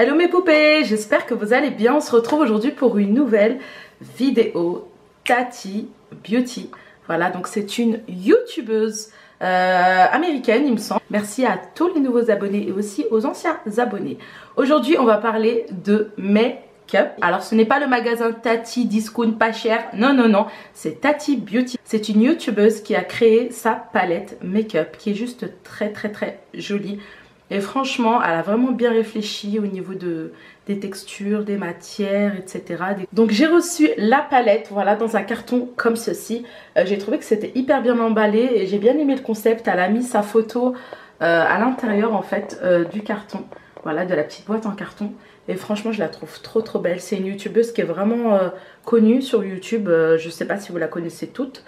Hello mes poupées, j'espère que vous allez bien. On se retrouve aujourd'hui pour une nouvelle vidéo Tati Beauty. Voilà, donc c'est une youtubeuse américaine il me semble. Merci à tous les nouveaux abonnés et aussi aux anciens abonnés. Aujourd'hui on va parler de make-up. Alors ce n'est pas le magasin Tati Discount pas cher, non non non, c'est Tati Beauty. C'est une youtubeuse qui a créé sa palette make-up qui est juste très jolie. Et franchement, elle a vraiment bien réfléchi au niveau des textures, des matières, etc. Donc j'ai reçu la palette, voilà, dans un carton comme ceci. J'ai trouvé que c'était hyper bien emballé et j'ai bien aimé le concept. Elle a mis sa photo à l'intérieur en fait du carton. Voilà, de la petite boîte en carton. Et franchement, je la trouve trop belle. C'est une youtubeuse qui est vraiment connue sur YouTube. Je ne sais pas si vous la connaissez toutes.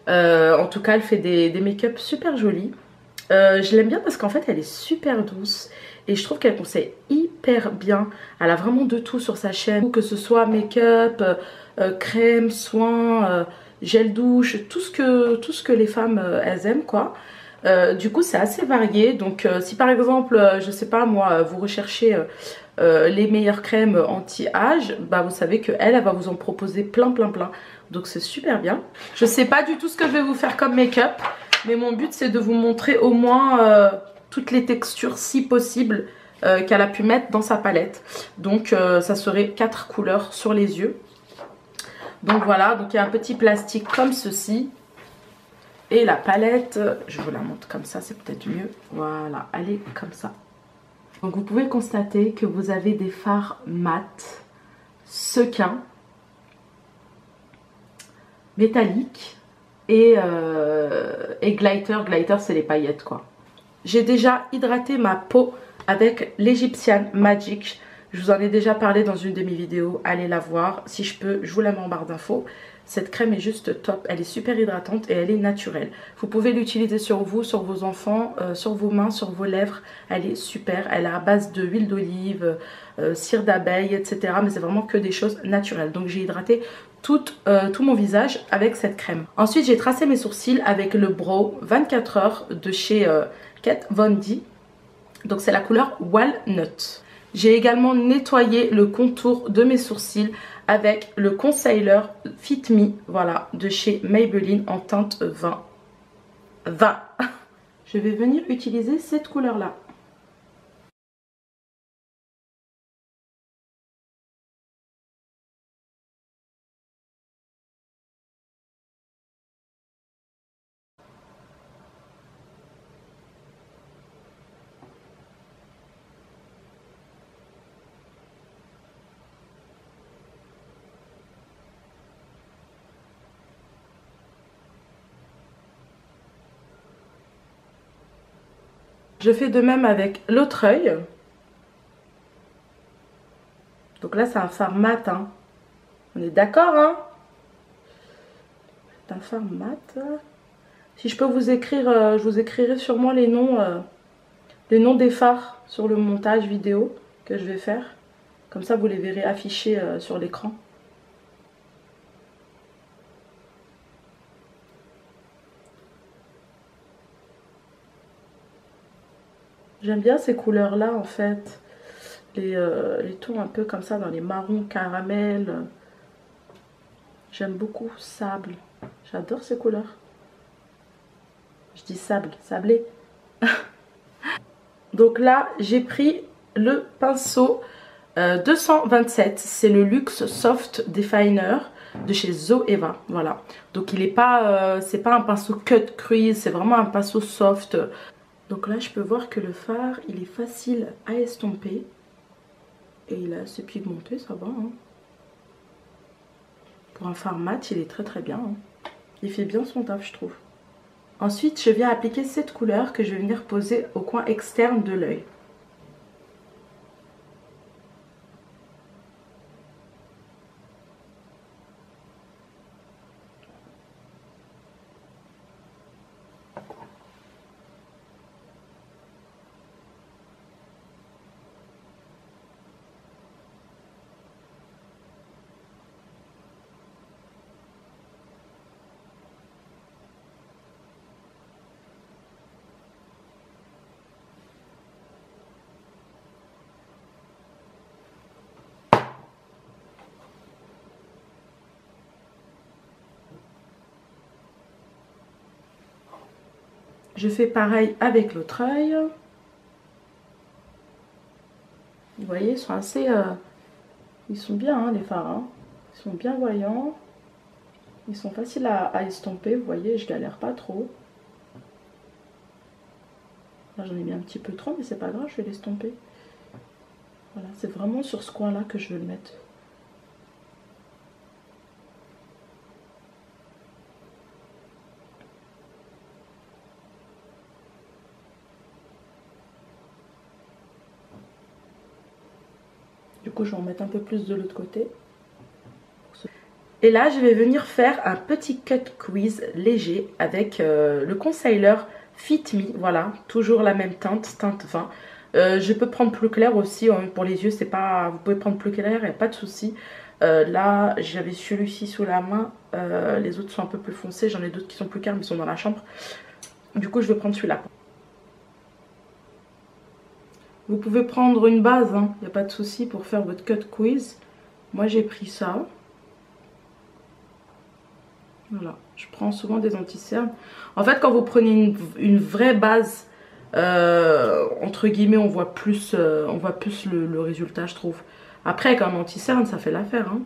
En tout cas, elle fait des make-up super jolis. Je l'aime bien parce qu'en fait elle est super douce et je trouve qu'elle conseille hyper bien. Elle a vraiment de tout sur sa chaîne, que ce soit make-up, crème, soins, gel douche, tout ce que les femmes elles aiment quoi. Du coup c'est assez varié, donc si par exemple je sais pas moi vous recherchez les meilleures crèmes anti-âge, bah vous savez que elle va vous en proposer plein, donc c'est super bien. Je sais pas du tout ce que je vais vous faire comme make-up, mais mon but c'est de vous montrer au moins toutes les textures si possible qu'elle a pu mettre dans sa palette. Donc ça serait 4 couleurs sur les yeux. Donc voilà, donc il y a un petit plastique comme ceci. Et la palette, je vous la montre comme ça, c'est peut-être mieux. Voilà, elle est comme ça. Donc vous pouvez constater que vous avez des fards mat, sequins, métalliques et glitter. Glitter c'est les paillettes quoi. J'ai déjà hydraté ma peau avec l'Egyptian Magic. Je vous en ai déjà parlé dans une de mes vidéos, allez la voir. Si je peux, je vous la mets en barre d'infos. Cette crème est juste top, elle est super hydratante et elle est naturelle. Vous pouvez l'utiliser sur vous, sur vos enfants, sur vos mains, sur vos lèvres. Elle est super, elle est à base d'huile d'olive, cire d'abeille, etc. Mais c'est vraiment que des choses naturelles. Donc j'ai hydraté tout mon visage avec cette crème. Ensuite j'ai tracé mes sourcils avec le Brow 24 heures de chez Kat Von D. Donc c'est la couleur Walnut. J'ai également nettoyé le contour de mes sourcils avec le concealer Fit Me, voilà, de chez Maybelline en teinte 20. Je vais venir utiliser cette couleur là. Je fais de même avec l'autre œil. Donc là c'est un fard mat, hein. On est d'accord, hein? C'est un fard mat. Si je peux vous écrire, je vous écrirai sûrement les noms des fards sur le montage vidéo que je vais faire. Comme ça vous les verrez affichés sur l'écran. J'aime bien ces couleurs là en fait. Les tons un peu comme ça dans les marrons caramel. J'aime beaucoup sable. J'adore ces couleurs. Je dis sable, sablé. Donc là j'ai pris le pinceau 227. C'est le Luxe Soft Definer de chez Zoeva. Voilà. Donc il est pas, c'est pas un pinceau cut crease, c'est vraiment un pinceau soft. Donc là je peux voir que le fard il est facile à estomper. Et il est assez pigmenté, ça va. Hein. Pour un fard mat, il est très bien. Hein. Il fait bien son taf, je trouve. Ensuite, je viens appliquer cette couleur que je vais venir poser au coin externe de l'œil. je fais pareil avec l'autre œil. Vous voyez, ils sont assez... ils sont bien, hein, les fards. Hein. Ils sont bien voyants. Ils sont faciles à estomper, vous voyez, je galère pas trop. Là, j'en ai mis un petit peu trop, mais c'est pas grave, je vais l'estomper. Voilà, c'est vraiment sur ce coin-là que je veux le mettre. Du coup, je vais en mettre un peu plus de l'autre côté. Et là, je vais venir faire un petit cut quiz léger avec le concealer Fit Me. Voilà, toujours la même teinte 20. Je peux prendre plus clair aussi pour les yeux. C'est pas, vous pouvez prendre plus clair, il n'y a pas de souci. Là, j'avais celui-ci sous la main. Les autres sont un peu plus foncés. J'en ai d'autres qui sont plus clairs, mais ils sont dans la chambre. Du coup, je vais prendre celui-là. Vous pouvez prendre une base, il n'y a pas de souci pour faire votre cut quiz. Moi, j'ai pris ça. Voilà, je prends souvent des anti-cernes. En fait, quand vous prenez une vraie base, entre guillemets, on voit plus le résultat, je trouve. Après, avec un anti-cerne, ça fait l'affaire. Hein.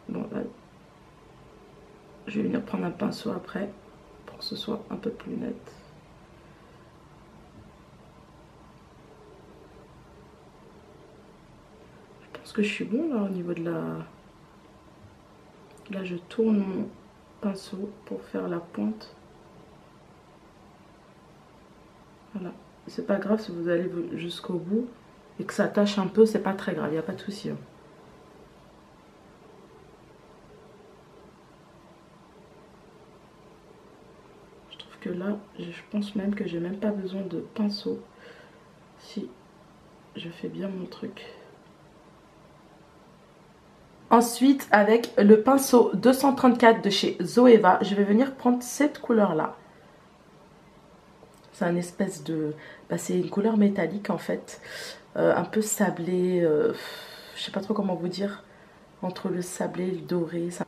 Bon, là, je vais venir prendre un pinceau après, pour que ce soit un peu plus net. Je pense que je suis bon là au niveau de la... Là, je tourne mon pinceau pour faire la pointe. Voilà. C'est pas grave si vous allez jusqu'au bout et que ça tâche un peu, c'est pas très grave, il n'y a pas de souci. Hein. Je trouve que là, je pense même que j'ai même pas besoin de pinceau si je fais bien mon truc. Ensuite, avec le pinceau 234 de chez Zoeva, je vais venir prendre cette couleur-là. C'est un espèce de... Bah, c'est une couleur métallique en fait. Un peu sablé. Je sais pas trop comment vous dire. Entre le sablé et le doré. Ça...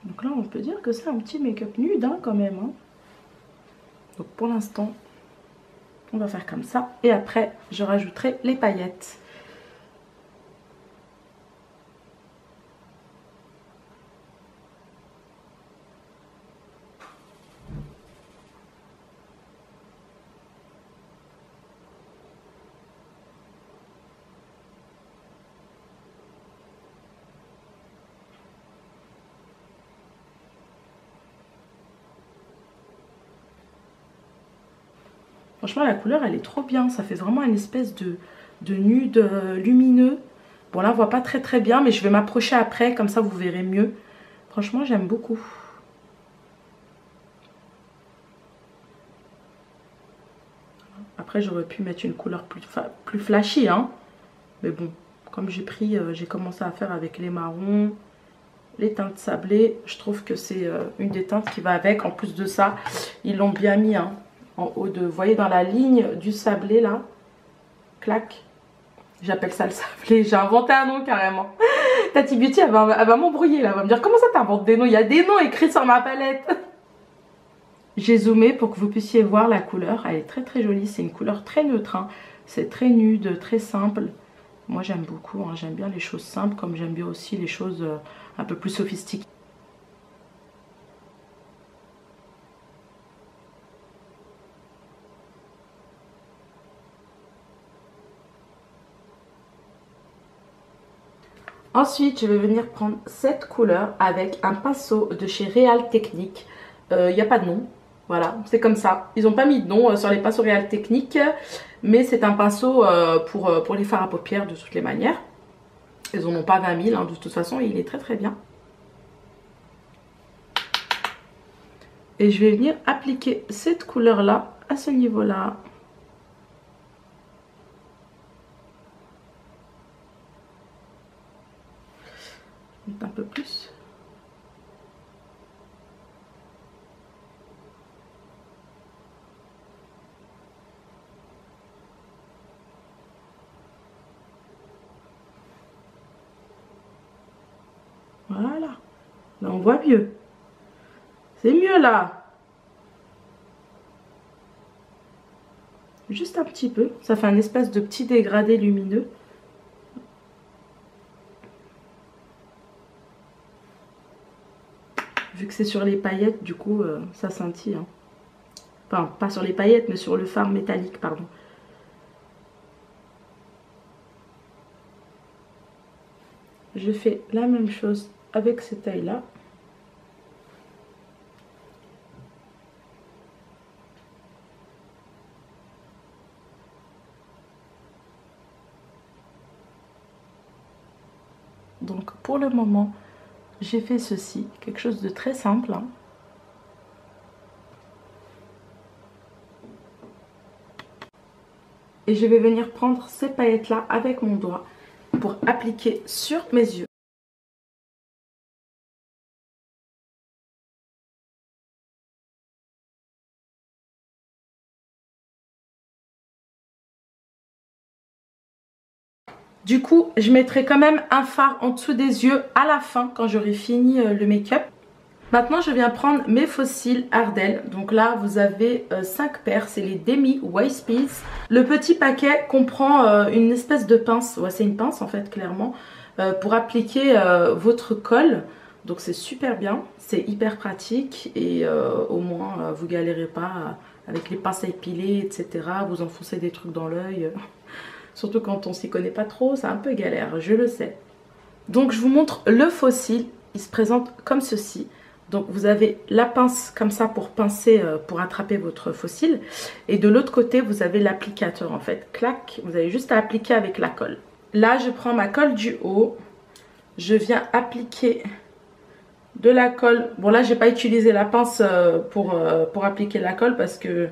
Donc là, on peut dire que c'est un petit make-up nude hein, quand même. Hein. Donc pour l'instant, on va faire comme ça. Et après, je rajouterai les paillettes. Franchement, la couleur, elle est trop bien. Ça fait vraiment une espèce de nude lumineux. Bon, là, on voit pas très bien, mais je vais m'approcher après. Comme ça, vous verrez mieux. Franchement, j'aime beaucoup. Après, j'aurais pu mettre une couleur plus flashy, hein. Mais bon, comme j'ai commencé à faire avec les marrons, les teintes sablées. Je trouve que c'est une des teintes qui va avec. En plus de ça, ils l'ont bien mis, hein. En haut de, vous voyez dans la ligne du sablé là, clac, j'appelle ça le sablé, j'ai inventé un nom carrément. Tati Beauty elle va m'embrouiller là, elle va me dire comment ça t'inventes des noms, il y a des noms écrits sur ma palette. J'ai zoomé pour que vous puissiez voir la couleur, elle est très jolie, c'est une couleur très neutre, hein. C'est très nude, très simple. Moi j'aime beaucoup, hein. J'aime bien les choses simples comme j'aime bien aussi les choses un peu plus sophistiquées. Ensuite, je vais venir prendre cette couleur avec un pinceau de chez Real Technique. Il n'y a pas de nom. Voilà, c'est comme ça. Ils n'ont pas mis de nom sur les pinceaux Real Technique. Mais c'est un pinceau pour les fards à paupières de toutes les manières. Ils n'en ont pas 20 000 hein, de toute façon. Il est très bien. Et je vais venir appliquer cette couleur-là à ce niveau-là. Un peu plus. Voilà. Là, on voit mieux. C'est mieux là. Juste un petit peu. Ça fait un espèce de petit dégradé lumineux. Vu que c'est sur les paillettes, du coup, ça scintille. Hein. Enfin, pas sur les paillettes, mais sur le fard métallique, pardon. Je fais la même chose avec cette taille-là. Donc, pour le moment, j'ai fait ceci, quelque chose de très simple. Hein. Et je vais venir prendre ces paillettes-là avec mon doigt pour appliquer sur mes yeux. Du coup, je mettrai quand même un fard en dessous des yeux à la fin quand j'aurai fini le make-up. Maintenant, je viens prendre mes faux cils Ardell. Donc là, vous avez 5 paires. C'est les Demi Wispies. Le petit paquet comprend une espèce de pince. Ouais, c'est une pince en fait, clairement. Pour appliquer votre colle. Donc c'est super bien. C'est hyper pratique. Et au moins, vous galérez pas avec les pinces à épiler, etc. Vous enfoncez des trucs dans l'œil. Surtout quand on s'y connaît pas trop, c'est un peu galère, je le sais. Donc je vous montre le faux cil. Il se présente comme ceci. Donc vous avez la pince comme ça pour pincer, pour attraper votre faux cil. Et de l'autre côté, vous avez l'applicateur en fait. Clac, vous avez juste à appliquer avec la colle. Là, je prends ma colle du haut. Je viens appliquer de la colle. Bon là, j'ai pas utilisé la pince pour appliquer la colle parce que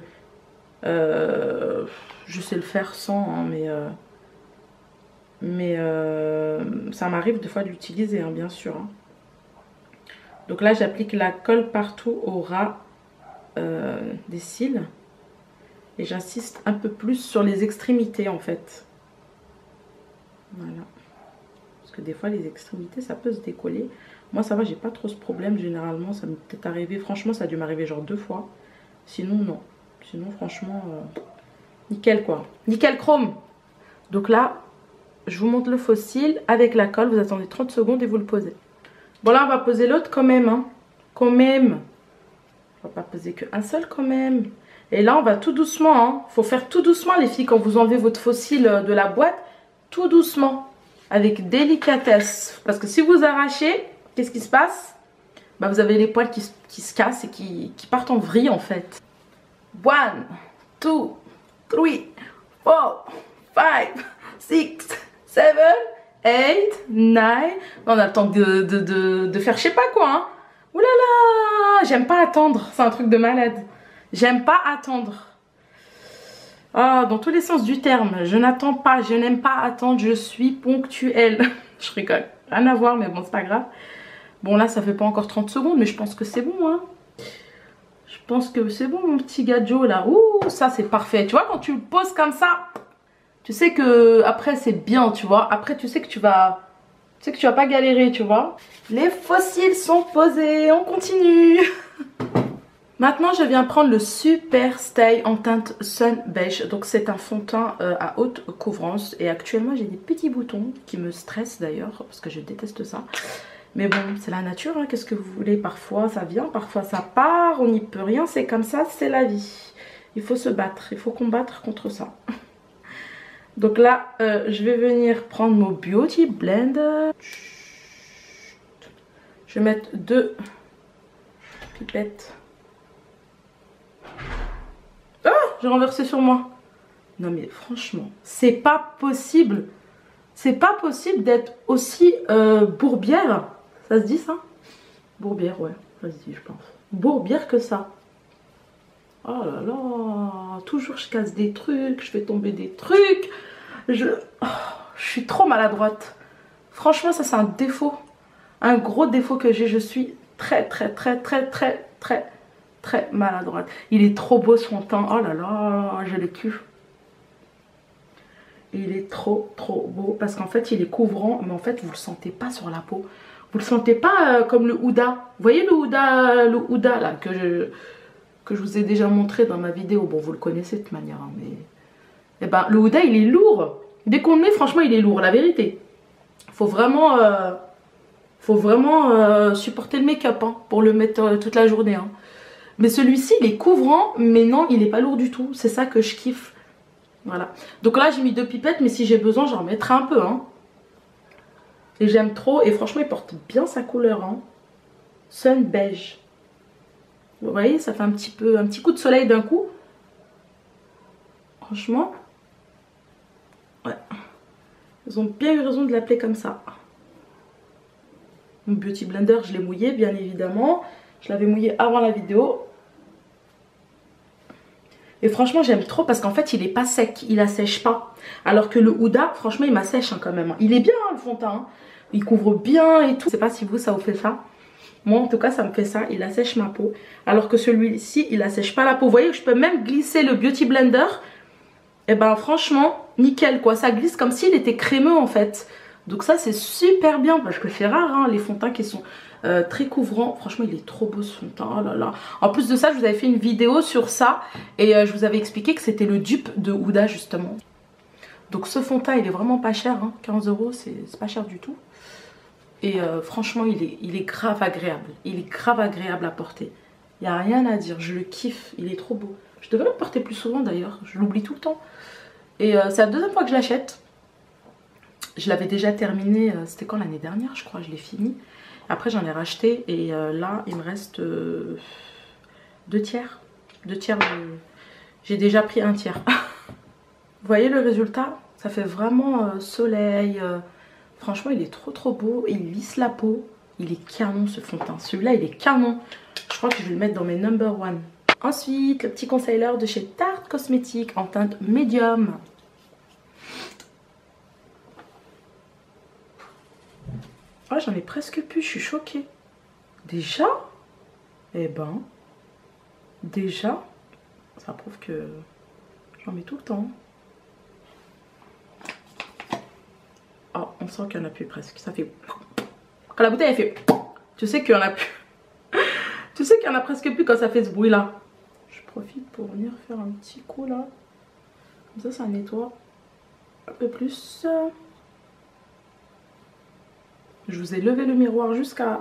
je sais le faire sans, hein, mais ça m'arrive des fois de l'utiliser, hein, bien sûr. Hein. Donc là, j'applique la colle partout au ras des cils. Et j'insiste un peu plus sur les extrémités, en fait. Voilà. Parce que des fois, les extrémités, ça peut se décoller. Moi, ça va, j'ai pas trop ce problème. Généralement, ça m'est peut-être arrivé. Franchement, ça a dû m'arriver genre 2 fois. Sinon, non. Sinon, franchement, nickel, quoi. Nickel chrome. Donc là, je vous montre le faux cil avec la colle. Vous attendez 30 secondes et vous le posez. Bon là on va poser l'autre quand même, hein. Quand même. On va pas poser qu'un seul quand même. Et là on va tout doucement, hein. Faut faire tout doucement les filles quand vous enlevez votre faux cil de la boîte. Tout doucement. Avec délicatesse. Parce que si vous arrachez, qu'est-ce qui se passe? Bah vous avez les poils qui se cassent et qui partent en vrille en fait. 1, 2, 3, 4, 5, 6, 7, 8, 9. On a le temps de faire je sais pas quoi. Hein. Ouh là là, j'aime pas attendre. C'est un truc de malade. J'aime pas attendre. Ah, dans tous les sens du terme. Je n'attends pas. Je n'aime pas attendre. Je suis ponctuelle. Je rigole. Rien à voir, mais bon, c'est pas grave. Bon, là, ça fait pas encore 30 secondes, mais je pense que c'est bon. Hein. Je pense que c'est bon, mon petit gadget là. Ouh, ça, c'est parfait. Tu vois, quand tu le poses comme ça... Tu sais que après c'est bien, tu vois. Après tu sais que tu vas pas galérer, tu vois. Les faux cils sont posés, on continue. Maintenant je viens prendre le Super Stay en teinte Sun Beige. Donc c'est un fond de teint à haute couvrance. Et actuellement j'ai des petits boutons qui me stressent d'ailleurs parce que je déteste ça. Mais bon, c'est la nature, hein. Qu'est-ce que vous voulez? Parfois ça vient, parfois ça part. On n'y peut rien, c'est comme ça, c'est la vie. Il faut se battre, il faut combattre contre ça. Donc là, je vais venir prendre mon Beauty Blender. Je vais mettre 2 pipettes. Ah, j'ai renversé sur moi. Non mais franchement, c'est pas possible. C'est pas possible d'être aussi bourbière. Ça se dit ça? Bourbière, ouais. Ça se dit, je pense. bourbière que ça. Oh là là, toujours je casse des trucs, je fais tomber des trucs. Je suis trop maladroite. Franchement, ça c'est un défaut. Un gros défaut que j'ai. Je suis très maladroite. Il est trop beau ce fond de teint. Oh là là, je le kiffe. Il est trop beau parce qu'en fait il est couvrant, mais en fait vous le sentez pas sur la peau. Vous le sentez pas comme le Huda. Vous voyez le Huda là que je vous ai déjà montré dans ma vidéo. Bon, vous le connaissez de toute manière, hein, mais eh ben, le Huda il est lourd. Dès qu'on le met, franchement il est lourd, la vérité. Faut vraiment supporter le make-up hein, pour le mettre toute la journée. Hein. Mais celui-ci il est couvrant, mais non il est pas lourd du tout. C'est ça que je kiffe. Voilà. Donc là j'ai mis 2 pipettes, mais si j'ai besoin j'en mettrai un peu. Hein. Et j'aime trop. Et franchement il porte bien sa couleur. Hein. Sun beige. Vous voyez, ça fait un petit coup de soleil d'un coup. Franchement. Ouais. Ils ont bien eu raison de l'appeler comme ça. Mon Beauty Blender, je l'ai mouillé bien évidemment. Je l'avais mouillé avant la vidéo. Et franchement j'aime trop parce qu'en fait il est pas sec, il assèche pas. Alors que le Huda, franchement il m'assèche hein, quand même. Il est bien hein, le fond de teint. Hein. Il couvre bien et tout. Je sais pas si vous ça vous fait ça. Moi en tout cas ça me fait ça, il assèche ma peau. Alors que celui-ci il assèche pas la peau. Vous voyez je peux même glisser le Beauty Blender. Et ben franchement nickel quoi, ça glisse comme s'il était crémeux en fait. Donc ça c'est super bien parce que c'est rare hein, les fonds de teint qui sont très couvrants. Franchement il est trop beau ce fond de teint, oh là là. En plus de ça je vous avais fait une vidéo sur ça. Et je vous avais expliqué que c'était le dupe de Huda justement. Donc ce fond de teint il est vraiment pas cher hein. 15 €, c'est pas cher du tout. Et franchement il est grave agréable. Il est grave agréable à porter. Il n'y a rien à dire, je le kiffe, il est trop beau. Je devrais le porter plus souvent d'ailleurs, je l'oublie tout le temps. Et c'est la 2e fois que je l'achète. Je l'avais déjà terminé, c'était quand l'année dernière je crois, je l'ai fini. Après j'en ai racheté et là il me reste 2 tiers. 2 tiers de... J'ai déjà pris 1 tiers. Vous voyez le résultat? Ça fait vraiment soleil. Franchement il est trop beau. Il lisse la peau. Il est canon ce fond de teint. Celui-là il est canon. Je crois que je vais le mettre dans mes number 1. Ensuite le petit concealer de chez Tarte Cosmetics en teinte médium. Oh, j'en ai presque plus, je suis choquée. Déjà? Eh ben, déjà, ça prouve que j'en mets tout le temps. Oh, on sent qu'il n'y en a plus presque. Ça fait... Quand la bouteille elle fait... Tu sais qu'il n'y en a plus. Tu sais qu'il n'y en a presque plus quand ça fait ce bruit là. Je profite pour venir faire un petit coup là. Comme ça nettoie un peu plus. Je vous ai levé le miroir jusqu'à...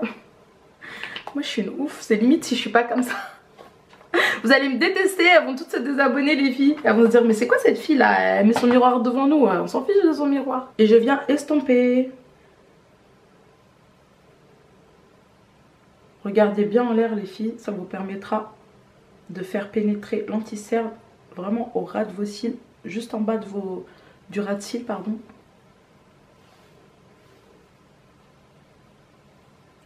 Moi je suis une ouf, c'est limite si je suis pas comme ça. Vous allez me détester, elles vont toutes se désabonner les filles. Elles vont se dire mais c'est quoi cette fille là? Elle met son miroir devant nous, on s'en fiche de son miroir. Et je viens estomper. Regardez bien en l'air les filles, ça vous permettra de faire pénétrer l'anti-cerne vraiment au ras de vos cils. Juste en bas de du ras de cils pardon.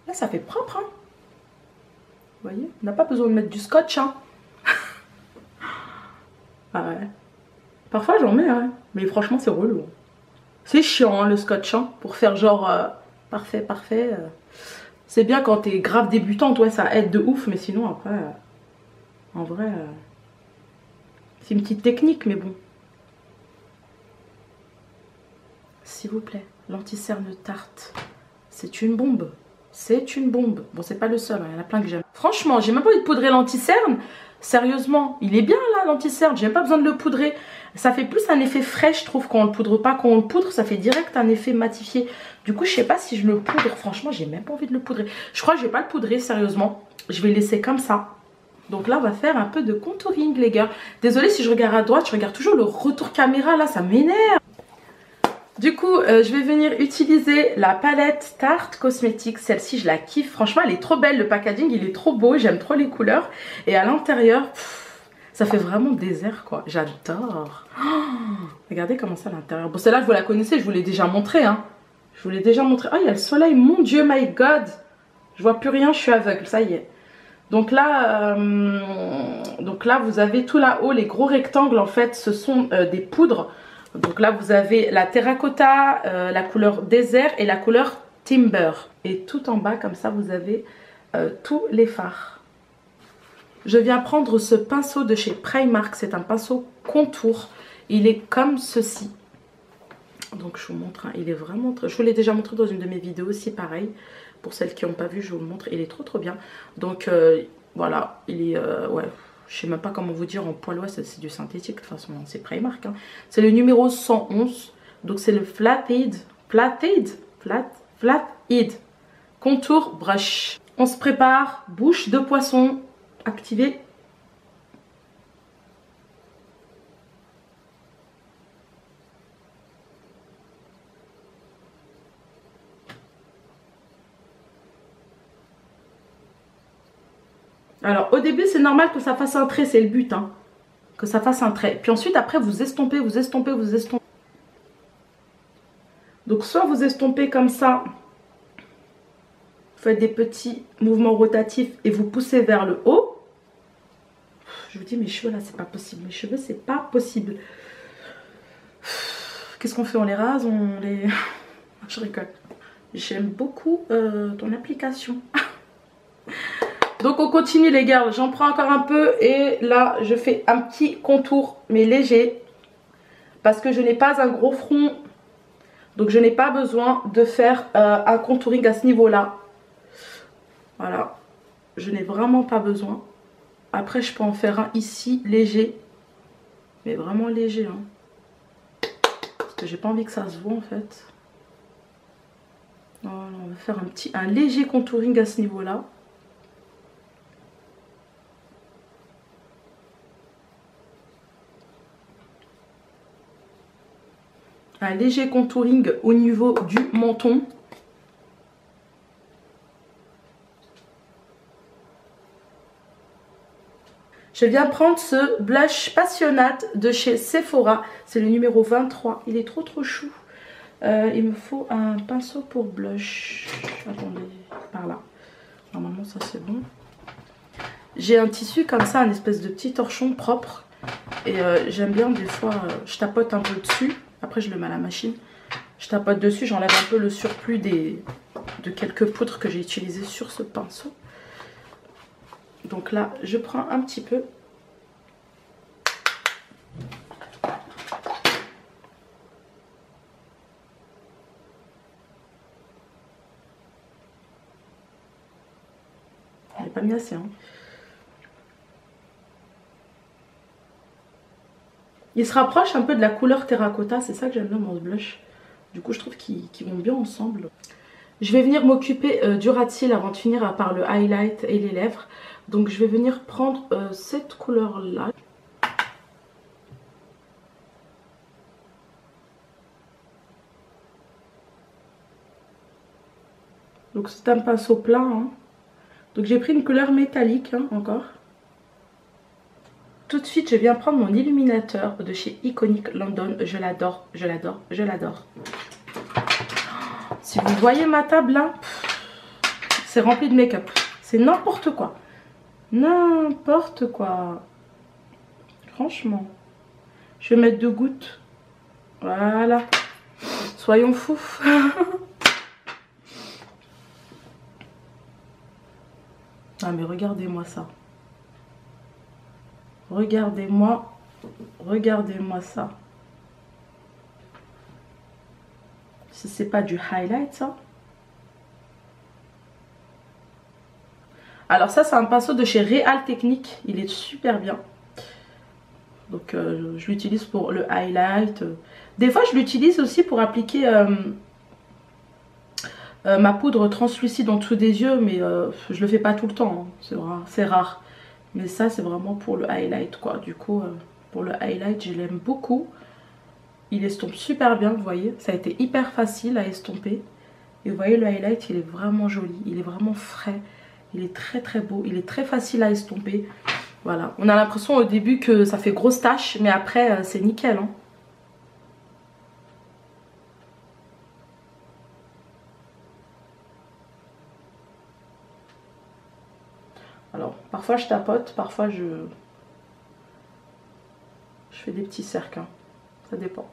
Là ça fait propre hein. Vous voyez, on n'a pas besoin de mettre du scotch hein. Ah ouais. Parfois j'en mets hein. Mais franchement c'est relou. C'est chiant hein, le scotch hein, pour faire genre parfait. C'est bien quand t'es grave débutante, ouais ça aide de ouf. Mais sinon après en vrai c'est une petite technique mais bon. S'il vous plaît, l'anti-cerne Tarte, c'est une bombe. C'est une bombe. Bon, c'est pas le seul, hein. Il y en a plein que j'aime. Franchement, j'ai même pas envie de poudrer l'anti-cerne. Sérieusement, il est bien là l'anti-cerne. J'ai même pas besoin de le poudrer. Ça fait plus un effet frais, je trouve, quand on le poudre pas. Quand on le poudre, ça fait direct un effet matifié. Du coup, je sais pas si je le poudre. Franchement, j'ai même pas envie de le poudrer. Je crois que je vais pas le poudrer, sérieusement. Je vais le laisser comme ça. Donc là, on va faire un peu de contouring, les gars. Désolée si je regarde à droite. Je regarde toujours le retour caméra, là. Ça m'énerve. Du coup, je vais venir utiliser la palette Tarte Cosmetics. Celle-ci, je la kiffe. Franchement, elle est trop belle. Le packaging, il est trop beau. J'aime trop les couleurs. Et à l'intérieur, ça fait vraiment désert, quoi. J'adore. Oh, regardez comment ça à l'intérieur. Bon, celle-là, vous la connaissez. Je vous l'ai déjà montré, hein. Je vous l'ai déjà montré. Oh, il y a le soleil. Mon Dieu, my God. Je vois plus rien. Je suis aveugle. Ça y est. Donc là, vous avez tout là-haut, les gros rectangles, en fait, ce sont des poudres. Donc là, vous avez la terracotta, la couleur désert et la couleur timber. Et tout en bas, comme ça, vous avez tous les fards. Je viens prendre ce pinceau de chez Primark. C'est un pinceau contour. Il est comme ceci. Donc je vous montre, hein, il est vraiment très... Je vous l'ai déjà montré dans une de mes vidéos aussi, pareil. Pour celles qui n'ont pas vu, je vous le montre. Il est trop bien. Donc voilà, il est... ouais, je sais même pas comment vous dire en poil. Ouais, c'est du synthétique de toute façon. C'est Primark. Hein. C'est le numéro 111. Donc c'est le Flathead Contour Brush. On se prépare. Bouche de poisson activée. Alors au début c'est normal que ça fasse un trait, c'est le but, hein, que ça fasse un trait. Puis ensuite après vous estompez, vous estompez, vous estompez. Donc soit vous estompez comme ça, vous faites des petits mouvements rotatifs et vous poussez vers le haut. Je vous dis mes cheveux là c'est pas possible, mes cheveux c'est pas possible. Qu'est-ce qu'on fait? On les rase, on les... Je rigole. J'aime beaucoup ton application. Donc on continue les gars, j'en prends encore un peu et là je fais un petit contour mais léger parce que je n'ai pas un gros front, donc je n'ai pas besoin de faire un contouring à ce niveau là. Voilà, je n'ai vraiment pas besoin. Après je peux en faire un ici léger, mais vraiment léger, hein, parce que j'ai pas envie que ça se voit en fait. Voilà, on va faire un léger contouring à ce niveau là. Un léger contouring au niveau du menton. Je viens prendre ce blush Passionnate de chez Sephora. C'est le numéro 23. Il est trop chou. Il me faut un pinceau pour blush. Attendez, par là. Normalement ça c'est bon. J'ai un tissu comme ça, un espèce de petit torchon propre. Et j'aime bien des fois, je tapote un peu dessus. Après je le mets à la machine. Je tapote dessus, j'enlève un peu le surplus de quelques poudres que j'ai utilisées sur ce pinceau. Donc là, je prends un petit peu. Je n'ai pas mis assez, hein. Il se rapproche un peu de la couleur terracotta, c'est ça que j'aime bien dans ce blush. Du coup, je trouve qu'ils vont bien ensemble. Je vais venir m'occuper du ras de cils avant de finir par le highlight et les lèvres. Donc je vais venir prendre cette couleur-là. Donc c'est un pinceau plat, hein. Donc j'ai pris une couleur métallique, hein, encore. Tout de suite, je viens prendre mon illuminateur de chez Iconic London. Je l'adore, je l'adore, je l'adore. Si vous voyez ma table là, c'est rempli de make-up. C'est n'importe quoi. N'importe quoi. Franchement. Je vais mettre 2 gouttes. Voilà. Soyons fous. Ah mais regardez-moi ça. Regardez-moi ça. Si c'est pas du highlight ça. Alors ça c'est un pinceau de chez Real Technique. Il est super bien. Donc je l'utilise pour le highlight. Des fois je l'utilise aussi pour appliquer ma poudre translucide en dessous des yeux. Mais je le fais pas tout le temps, hein. C'est rare. Mais ça c'est vraiment pour le highlight quoi. Du coup pour le highlight je l'aime beaucoup. Il estompe super bien, vous voyez. Ça a été hyper facile à estomper. Et vous voyez le highlight il est vraiment joli. Il est vraiment frais. Il est très beau. Il est très facile à estomper. Voilà. On a l'impression au début que ça fait grosse tache. Mais après c'est nickel, hein. Alors Parfois je tapote, parfois je fais des petits cercles, hein. Ça dépend.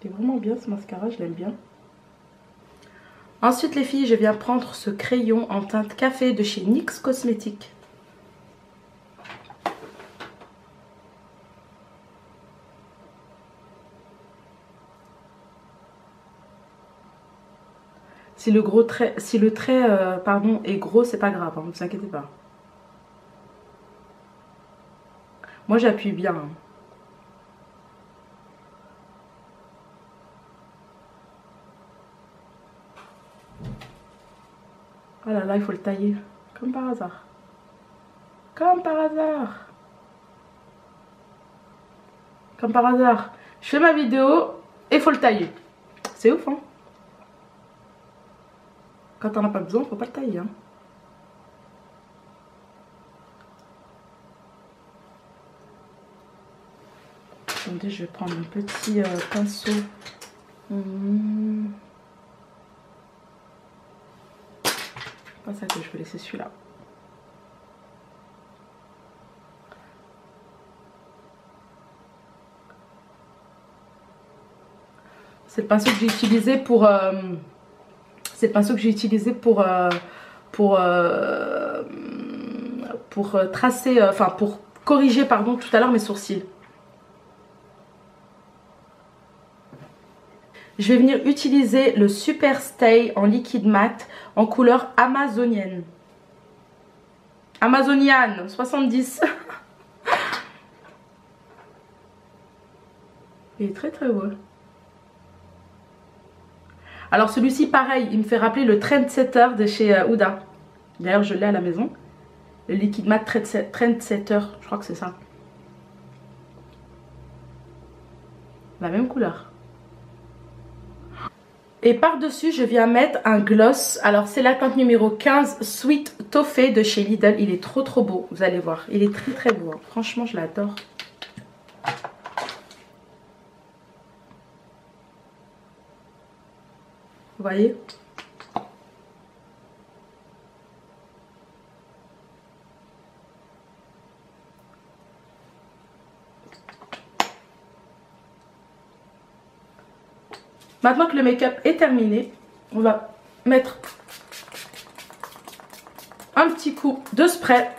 Il est vraiment bien ce mascara, je l'aime bien. Ensuite les filles, je viens prendre ce crayon en teinte café de chez NYX Cosmetics. Si le trait pardon, est gros, c'est pas grave, hein, ne vous inquiétez pas. Moi j'appuie bien. Hein. Oh là là, il faut le tailler. Comme par hasard. Comme par hasard. Comme par hasard. Je fais ma vidéo et il faut le tailler. C'est ouf, hein. Quand on n'a pas besoin, il ne faut pas le tailler. Hein. Attendez, je vais prendre un petit pinceau. Pas ça que je vais laisser celui-là. C'est le pinceau que j'ai utilisé pour... c'est le pinceau que j'ai utilisé pour tracer, enfin pour corriger pardon tout à l'heure mes sourcils. Je vais venir utiliser le Super Stay en liquide mat en couleur amazonienne. Amazoniane 70. Il est très très beau. Alors celui-ci pareil, il me fait rappeler le Trendsetter de chez Huda. D'ailleurs je l'ai à la maison. Le liquide mat Trendsetter, je crois que c'est ça. La même couleur. Et par-dessus, je viens mettre un gloss. Alors, c'est la teinte numéro 15, Sweet Toffee de chez Lidl. Il est trop trop beau, vous allez voir. Il est très très beau. Hein. Franchement, je l'adore. Vous voyez ? Maintenant que le make-up est terminé, on va mettre un petit coup de spray